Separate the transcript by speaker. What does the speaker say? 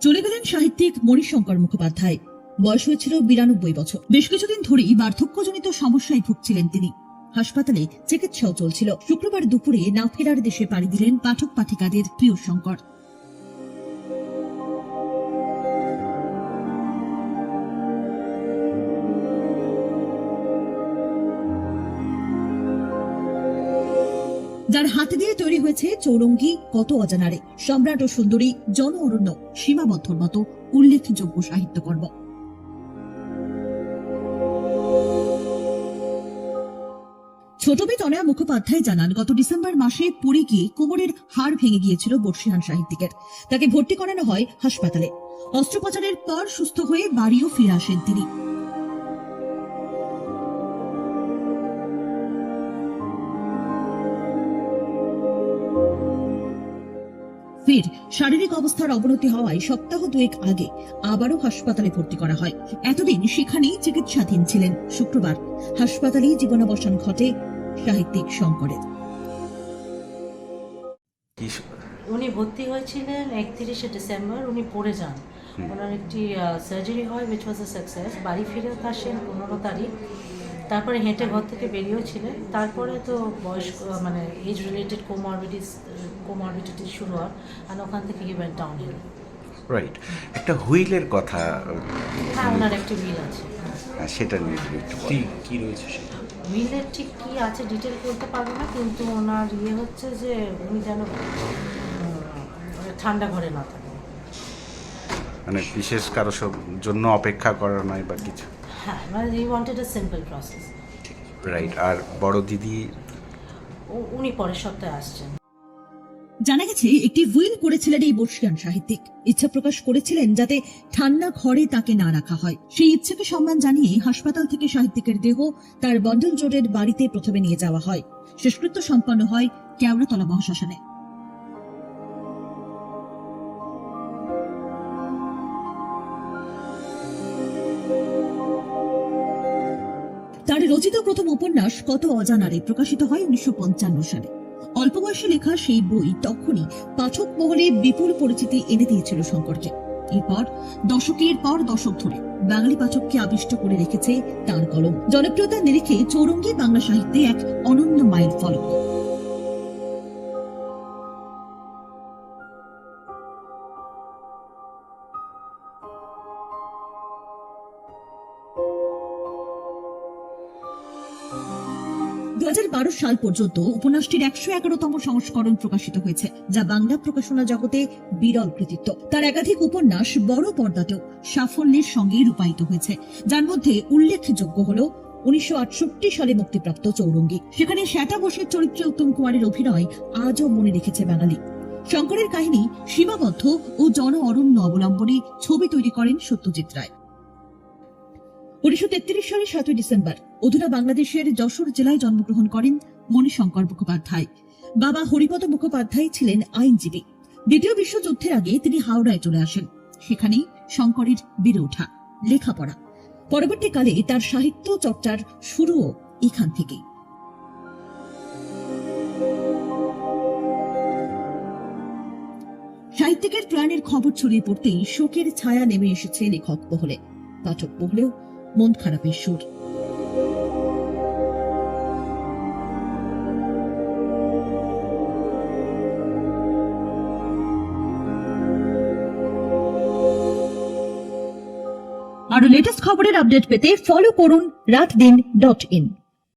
Speaker 1: চলে গেলেন সাহিত্যিক মণিশঙ্কর মুখোপাধ্যায়। বয়স হয়েছিল 92 বছর। বেশ কিছুদিন ধরেই বার্ধক্যজনিত সমস্যায় ভুগছিলেন তিনি। হাসপাতালে চিকিৎসাও চলছিল। শুক্রবার দুপুরে না ফেরার দেশে পাড়ি দিলেন পাঠক পাঠিকাদের প্রিয় শঙ্কর। যার হাত দিয়ে তৈরি হয়েছে চৌরঙ্গী, কত অজানারে, সম্রাট ও সুন্দরী, জন অরণ্য, সীমাবদ্ধর মতো উল্লেখযোগ্য সাহিত্যকর্ম। ছোটবি তনয়া মুখোপাধ্যায় জানান, গত ডিসেম্বর মাসে পড়ে গিয়ে কোমরের হাড় ভেঙে গিয়েছিল বর্ষিয়ান সাহিত্যিকের। তাকে ভর্তি করানো হয় হাসপাতালে। অস্ত্রোপচারের পর সুস্থ হয়ে বাড়িও ফিরে আসেন তিনি। ফের শারীরিক অবস্থার অবনতি হওয়ায় সপ্তাহ দুয়েক আগে আবারও হাসপাতালে ভর্তি করা হয়। এতদিন সেখানেই চিকিৎসাধীন ছিলেন। শুক্রবার হাসপাতালেই জীবনাবসান ঘটে সাহিত্যিক শঙ্করের।
Speaker 2: উনি ভর্তি হয়েছিলেন 31শে ডিসেম্বর। উনি পড়ে যান, ওনার একটি সার্জারি হয়, উইচ ওয়াজ এ সাকসেস। বাড়ি ফিরেও আসেন 15 তারিখ। তারপরে হেঁটে ঘর থেকে বেরিয়েও ছিলেন। তারপরে তো বয়স্ক মানে এজ রিলেটেড কোমরবিডিটি শুরু হয়, আর ওখান থেকে হি ওয়েন্ট ডাউনহিল।
Speaker 3: রাইট, একটা হুইলের কথা।
Speaker 2: হ্যাঁ, ওনার একটা হুইল আছে।
Speaker 3: সেটা নিয়ে একটু বলুন।
Speaker 4: কি রয়েছে সেটা?
Speaker 2: হুইলের ঠিক কি আছে ডিটেল বলতে পারবো না, কিন্তু ওনার হচ্ছে যে উনি যেন ঠান্ডা ঘরে না থাকে,
Speaker 3: মানে বিশেষ কারো জন্য অপেক্ষা করা নয় বা কিছু।
Speaker 2: হ্যাঁ, মানে he wanted a simple process.
Speaker 3: Right. আর বড় দিদি
Speaker 2: উনি পরের সপ্তাহে আসছেন।
Speaker 1: জানা গেছে, একটি হুইল করেছিলেন এই বর্ষিয়ান সাহিত্যিক। ইচ্ছা প্রকাশ করেছিলেন যাতে ঠান্ডা ঘরে তাকে না রাখা হয়। সেই ইচ্ছাকে সম্মান জানিয়ে হাসপাতাল থেকে সাহিত্যিকের দেহ তার বন্ডল জোরের বাড়িতে প্রথমে নিয়ে যাওয়া হয়। শেষকৃত্য সম্পন্ন হয় কেওড়াতলা মহাশ্মশানে। তার রচিত প্রথম উপন্যাস কত অজানারে প্রকাশিত হয় 1955 সালে। অল্প বয়সে লেখা সেই বই তখনই পাঠক মহলে বিপুল পরিচিতি এনে দিয়েছিল শঙ্করকে। এরপর দশকের পর দশক ধরে বাঙালি পাঠককে আবিষ্ট করে রেখেছে তার কলম। জনপ্রিয়তার নিরিখে চৌরঙ্গী বাংলা সাহিত্যে এক অনন্য মাইল ফলক। দু 2012 সাল পর্যন্ত উপন্যাসটির 111তম সংস্করণ প্রকাশিত হয়েছে, যা বাংলা প্রকাশনা জগতে বিরল কৃতিত্ব। তার একাধিক উপন্যাস বড় পর্দাতেও সাফল্যের সঙ্গে রূপায়িত হয়েছে, যার মধ্যে উল্লেখযোগ্য হল 1968 সালে মুক্তিপ্রাপ্ত চৌরঙ্গী। সেখানে শ্যাটা বোসের চরিত্রে উত্তম কুমারের অভিনয় আজও মনে রেখেছে বাঙালি। শঙ্করের কাহিনী সীমাবদ্ধ ও জন অরণ্য অবলম্বনে ছবি তৈরি করেন সত্যজিৎ রায়। 1933 সালে 7 ডিসেম্বর অধুনা বাংলাদেশের যশোর জেলায় জন্মগ্রহণ করেন মণিশঙ্কর মুখোপাধ্যায়। বাবা হরিপদ মুখোপাধ্যায় ছিলেন আইনজীবী। দ্বিতীয় বিশ্বযুদ্ধের আগে তিনি হাওড়ায় চলে আসেন। সেখানেই শঙ্করের বেড়ে ওঠা, লেখাপড়া। পরবর্তীকালে তার সাহিত্য চর্চার শুরুও এখান থেকেই। সাহিত্যিকের প্রাণের খবর ছড়িয়ে পড়তেই শোকের ছায়া নেমে এসেছে লেখক মহলে। পাঠক মহলেও মন খারাপের সুর। আরো লেটেস্ট খবরের আপডেট পেতে ফলো করুন রাতদিন.in।